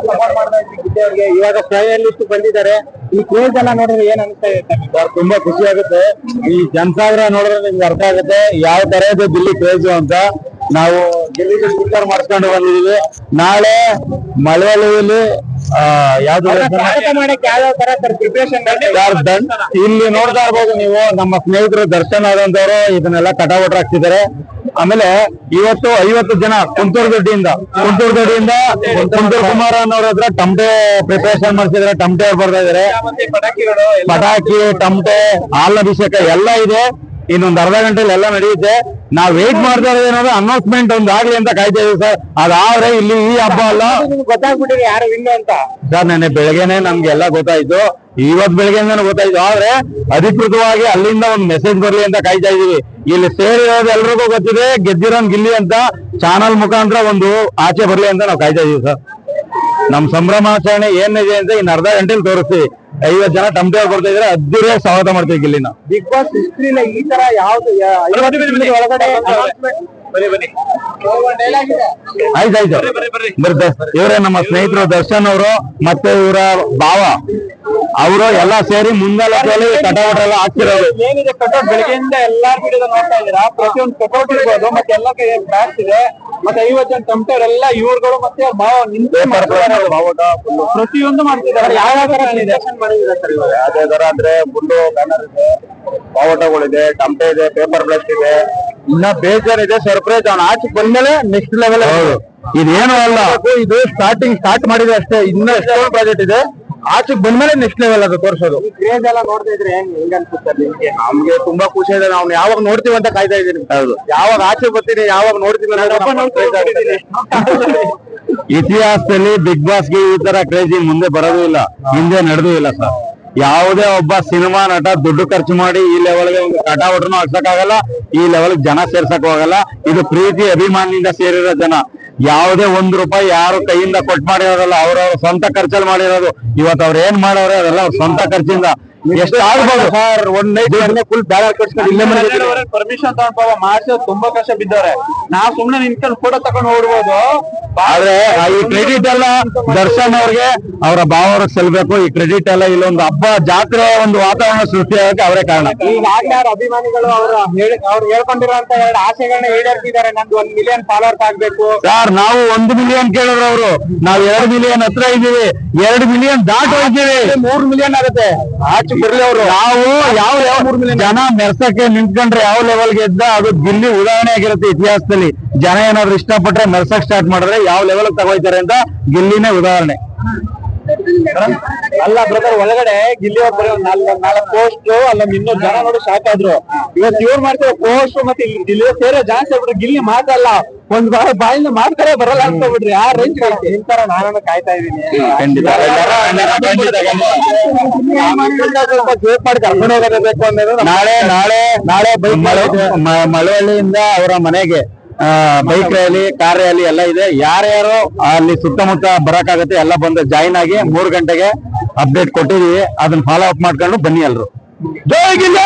Support ಮಾಡ್ತಾ ಇದ್ವಿ ಗಿಲ್ಲಿ ಅವ್ರಿಗೆ. ಇವಾಗ ಫೈನಲಿಸ್ಟ್ ಬಂದಿದ್ದಾರೆ. ಈ ಕ್ರೇಜ್ ಎಲ್ಲ ನೋಡಿದ್ರೆ ಏನ್ ಅನಿಸ್ತಾ ಇದೆ ಸರ್? ತುಂಬಾ ಖುಷಿ ಆಗುತ್ತೆ. ಈ ಜನಸಾಗರ ನೋಡಿದ್ರೆ ನಿಮ್ಗೆ ಅರ್ಥ ಆಗುತ್ತೆ ಯಾವ ತರ ಇದೆ ಗಿಲ್ಲಿ ಕ್ರೇಜ್ ಅಂತ. ನಾವು ಗಿಲ್ಲಿ ಸ್ಟಿಕ್ಕರ್ ಮಾಡಿಸ್ಕೊಂಡು ಬಂದಿದೀವಿ. ನಾಳೆ ಮಳವಳ್ಳಿಯಲ್ಲಿ ಯಾವ್ದು ಯಾವ ತರ ಪ್ರಿಪರೇಷನ್ ಇಲ್ಲಿ ನೋಡ್ತಾ ಇರ್ಬೋದು ನೀವು. ನಮ್ಮ ಸ್ನೇಹಿತರು ದರ್ಶನ್ ಆದಂತವ್ರು ಇದನ್ನೆಲ್ಲ ಕಟಾವಟ್ ಹಾಕ್ತಿದ್ದಾರೆ. ಆಮೇಲೆ ಇವತ್ತು 50 ಜನ ಕುಂತೂರು ದೊಡ್ಡಿಯಿಂದ ಕುಂತೂರು ಕುಮಾರ್ ಅನ್ನೋರ ಹತ್ರ ಟಮಟೆ ಪ್ರಿಪರೇಷನ್ ಮಾಡ್ತಿದ್ದಾರೆ. ಟಮಟೆ ಅವ್ರು ಬರ್ತಾ ಇದಾರೆ. ಪಟಾಕಿ, ಟಮಟೆ, ಹಾಲಭಿಷೇಕ ಎಲ್ಲ ಇದೆ. ಇನ್ನೊಂದು ಅರ್ಧ ಗಂಟೆಲಿ ಎಲ್ಲ ನಡೆಯುತ್ತೆ. ನಾವ್ ವೇಟ್ ಮಾಡ್ತಾ ಇರೋದು ಏನಾದ್ರು ಅನೌನ್ಸ್ಮೆಂಟ್ ಒಂದು ಆಗ್ಲಿ ಅಂತ ಕಾಯ್ತಾ ಇದೀವಿ ಸರ್. ಅದಾದ್ರೆ ಇಲ್ಲಿ ಈ ಹಬ್ಬ ಅಲ್ಲ. ಗೊತ್ತಾಗ್ಬಿಟ್ಟಿದೆ ಯಾರು ವಿನ್ ಅಂತ ಸರ್. ನೆನ್ನೆ ಬೆಳಗ್ಗೆನೆ ನಮ್ಗೆ ಎಲ್ಲ ಗೊತ್ತಾಯ್ತು. ಇವತ್ ಬೆಳಗ್ಗೆಯಿಂದಾನು ಗೊತ್ತಾಯ್ತು. ಆದ್ರೆ ಅಧಿಕೃತವಾಗಿ ಅಲ್ಲಿಂದ ಒಂದು ಮೆಸೇಜ್ ಬರ್ಲಿ ಅಂತ ಕಾಯ್ತಾ ಇದೀವಿ. ಇಲ್ಲಿ ಸೇರಿರೋದು ಎಲ್ರಿಗೂ ಗೊತ್ತಿದೆ ಗೆದ್ದಿರೋನ್ ಗಿಲ್ಲಿ ಅಂತ. ಚಾನಲ್ ಮುಖಾಂತರ ಒಂದು ಆಚೆ ಬರ್ಲಿ ಅಂತ ನಾವು ಕಾಯ್ತಾ ಇದೀವಿ ಸರ್. ನಮ್ ಸಂಭ್ರಮಾಚರಣೆ ಏನಿದೆ ಅಂತ ಇನ್ನು ಅರ್ಧ ಗಂಟೆಲಿ ತೋರಿಸ್ತೀವಿ. 50 ಜನ ಟಮಟೆ ಬರ್ತಾ ಇದ್ರೆ ಅದ್ದೂರಿಯಾಗಿ ಸ್ವಾಗತ ಮಾಡ್ತೀವಿ ಗಿಲ್ಲಿನ. ಬಿಗ್ ಬಾಸ್ ಹಿಸ್ಟ್ರಿನ ಈ ತರ ಯಾವ್ದು ಒಳಗಡೆ ಆಯ್ತಾಯ್ತು ಬರುತ್ತೆ. ಇವರೇ ನಮ್ಮ ಸ್ನೇಹಿತರು ದರ್ಶನ್ ಅವರು ಮತ್ತೆ ಇವರ ಭಾವ ಅವರು ಎಲ್ಲ ಸೇರಿ ಮುಂದಾಲಲ್ಲಿ ಕಟೌಟ್ ಎಲ್ಲ ಹಾಕ್ತಿರೋದು. ಏನಿದೆ ಕಟೌಟ್ ಬೆಳಗ್ಗೆಯಿಂದ ಎಲ್ಲಾ ವಿಡಿಯೋ ನೋಡ್ತಾ ಇದ್ದೀರಾ. ಪ್ರತಿಯೊಂದು ಕಟೌಟ್ ಇರ್ಬೋದು. ಮತ್ತೆ ಎಲ್ಲ ಬ್ಯಾಗ್ಸ್ ಇದೆ. ಮತ್ತೆ 50 ಜನ ಟಮಟರ್ ಎಲ್ಲ ಇವ್ರುಗಳು ಮತ್ತೆ ಭಾವ ನಿಂತೇ ಪ್ರತಿಯೊಂದು ಮಾಡ್ತಿದ್ದಾರೆ. ಯಾವ ತರ ಮಾಡಿದ್ರೆ ಸರ್ ಇವಾಗ ಅದೇ ತರ ಅಂದ್ರೆ ಫುಲ್ಲು ಬ್ಯಾನರ್ ಇದೆ, ಬಾವಟಗಳಿದೆ, ಟಮಟೆ ಇದೆ, ಪೇಪರ್ ಬ್ಲಾಸ್ಟ್ ಇದೆ, ಇನ್ನ ಬೇಜಾರಿದೆ. ಸರ್ಪ್ರೈಸ್ ಅವ್ನ ಆಚೆ ಬಂದ್ಮೇಲೆ ನೆಕ್ಸ್ಟ್ ಲೆವೆಲ್. ಇದೇನು ಅಲ್ಲ, ಇದು ಸ್ಟಾರ್ಟ್ ಮಾಡಿದೆ ಅಷ್ಟೇ. ಇನ್ನ ಎಷ್ಟೊಂದು ಪ್ರಾಜೆಕ್ಟ್ ಇದೆ. ಆಚೆಗೆ ಬಂದ್ಮೇಲೆ ನೆಕ್ಸ್ಟ್ ಲೆವೆಲ್ ಅದು ತೋರಿಸೋದು. ಕ್ರೇಜ್ ಎಲ್ಲ ನೋಡ್ತಾ ಇದ್ರೆ ಹೆಂಗ್ ಅನ್ಸುತ್ತೆ ನಿಮ್ಗೆ? ನಮ್ಗೆ ತುಂಬಾ ಖುಷಿ ಇದೆ. ನಾವು ಯಾವಾಗ ನೋಡ್ತೀವಿ ಅಂತ ಕಾಯ್ತಾ ಇದೀನಿ. ಹೌದು, ಯಾವಾಗ ಆಚೆ ಬರ್ತೀನಿ, ಯಾವಾಗ ನೋಡ್ತೀವಿ. ಇತಿಹಾಸದಲ್ಲಿ ಬಿಗ್ ಬಾಸ್ಗೆ ಈ ತರ ಕ್ರೇಜಿ ಮುಂದೆ ಬರೋದು ಇಲ್ಲ, ಹಿಂದೆ ನಡೆದೂ ಇಲ್ಲ ಸರ್. ಯಾವುದೇ ಒಬ್ಬ ಸಿನಿಮಾ ನಟ ದುಡ್ಡು ಖರ್ಚು ಮಾಡಿ ಈ ಲೆವೆಲ್ಗೆ ಒಂದು ಕಟಾವಟನು ಹಾಕ್ಸಕ್ಕಾಗಲ್ಲ. ಈ ಲೆವೆಲ್ ಜನ ಸೇರ್ಸಕ್ ಹೋಗಲ್ಲ. ಇದು ಪ್ರೀತಿ ಅಭಿಮಾನದಿಂದ ಸೇರಿರೋ ಜನ. ಯಾವುದೇ ₹1 ಯಾರು ಕೈಯಿಂದ ಕೊಟ್ಟು ಮಾಡಿರೋದಲ್ಲ, ಅವ್ರವ್ರ ಸ್ವಂತ ಖರ್ಚಲ್ಲಿ ಮಾಡಿರೋದು. ಇವತ್ತು ಅವ್ರು ಏನ್ ಮಾಡೋರೆ ಅದೆಲ್ಲ ಅವ್ರ ಸ್ವಂತ ಖರ್ಚಿಂದ. ಎಷ್ಟು ಆಗ್ಬೋದು ಸರ್? ಒಂದ್ ನೈಟ್ ಫುಲ್ ಬ್ಯಾಗ್ ಕಟ್ಸ್ಕೊಂಡು ಇಲ್ಲೇ ಪರ್ಮಿಷನ್ ತಗೊಂಡ್ ಮಾಡ್ಸೋದು ತುಂಬಾ ಕಷ್ಟ ಬಿದ್ದವ್ರೆ. ನಾವ್ ಸುಮ್ನೆ ನಿಂತ್ಕೊಂಡು ಫೋಟೋ ತಗೊಂಡು ನೋಡ್ಬೋದು. ಆದ್ರೆ ಈ ಕ್ರೆಡಿಟ್ ಎಲ್ಲ ದರ್ಶನ್ ಅವ್ರಿಗೆ, ಅವರ ಭಾವವ್ರಿಗೆ ಸಲ್ಬೇಕು. ಈ ಕ್ರೆಡಿಟ್ ಎಲ್ಲ ಇಲ್ಲೊಂದು ಹಬ್ಬ ಜಾತ್ರೆ ಒಂದು ವಾತಾವರಣ ಸೃಷ್ಟಿಯಾಗಕ್ಕೆ ಅವರೇ ಕಾರಣ. ಈಗಾಗಲೇ ಅವ್ರ ಅಭಿಮಾನಿಗಳು ಅವ್ರು ಹೇಳ್ಕೊಂಡಿರುವಂತ 2 ಆಸೆಗಳನ್ನ ಈಡೇರಿಸಿದ್ದಾರೆ. ನಂದು 1 ಮಿಲಿಯನ್ ಫಾಲೋವರ್ಸ್ ಆಗ್ಬೇಕು ಸರ್. ನಾವು 1 ಮಿಲಿಯನ್ ಕೇಳಿದ್ರು ಅವರು. ನಾವು 2 ಮಿಲಿಯನ್ ಹತ್ರ ಇದ್ದೀವಿ. 2 ಮಿಲಿಯನ್ ದಾಟ್ ಹೋಗ್ತೀವಿ. 3 ಮಿಲಿಯನ್ ಆಗುತ್ತೆ. ಆಚೆ ಬರ್ಲಿ ಅವರು. ನಾವು ಯಾವ 3 ಮಿಲಿಯನ್ ಜನ ಮೆರ್ಸಕ್ಕೆ ನಿಂತ್ಕೊಂಡ್ರೆ ಯಾವ ಲೆವೆಲ್ಗೆ ಇದ್ದ ಅದು ಗಿಲ್ಲಿ ಉದಾಹರಣೆ ಆಗಿರುತ್ತೆ ಇತಿಹಾಸದಲ್ಲಿ. ಜನ ಏನಾದ್ರು ಇಷ್ಟಪಟ್ರೆ ಮೆರ್ಸಕ್ ಸ್ಟಾರ್ಟ್ ಮಾಡಿದ್ರೆ ಯಾವ ಲೆವೆಲ್ ತಗೋಯ್ತಾರೆ ಅಂತ ಗಿಲ್ಲಿನೇ ಉದಾಹರಣೆ. ಅಲ್ಲ ಬ್ರದರ್, ಒಳಗಡೆ ಗಿಲ್ಲಿ ಅವ್ರು 4 ಪೋಸ್ಟ್ ಅಲ್ಲೊಂದು ಇನ್ನೊಂದು ಜನ ನೋಡಿ ಶಾಕ್ ಆದ್ರು. ಇವತ್ತು ಇವ್ರು ಮಾಡ್ತಾರೆ ಪೋಸ್ಟ್ ಮತ್ತೆ ಗಿಲ್ಲಿ ಸೇರೋ ಜಾಸ್ತಿ ಆಗ್ಬಿಟ್ರೆ ಗಿಲ್ಲಿ ಮಾತಲ್ಲ, ಒಂದ್ ಬಾಯಿಂದ ಮಾಡ್ತಾರೆ ಬರಲ್ಲ ಅಂತ ಬಿಡ್ರಿ. ಆ ರೇಂಜ್ ನಿಂತಾರ. ನಾನು ಕಾಯ್ತಾ ಇದೀನಿ. ನಾಳೆ ಮಳವಳ್ಳಿಯಿಂದ ಅವರ ಮನೆಗೆ ಬೈಕ್ ರ್ಯಾಲಿ, ಕಾರ್ ರ್ಯಾಲಿ ಎಲ್ಲ ಇದೆ. ಯಾರ್ಯಾರು ಅಲ್ಲಿ ಸುತ್ತಮುತ್ತ ಬರಕಾಗತ್ತೆ ಎಲ್ಲ ಬಂದು ಜಾಯಿನ್ ಆಗಿ 3 ಗಂಟೆಗೆ ಅಪ್ಡೇಟ್ ಕೊಟ್ಟಿದೀವಿ. ಅದನ್ನ ಫಾಲೋ ಅಪ್ ಮಾಡ್ಕೊಂಡು ಬನ್ನಿ ಎಲ್ರು. ಜೈ ಗಿಲ್ಲಿ.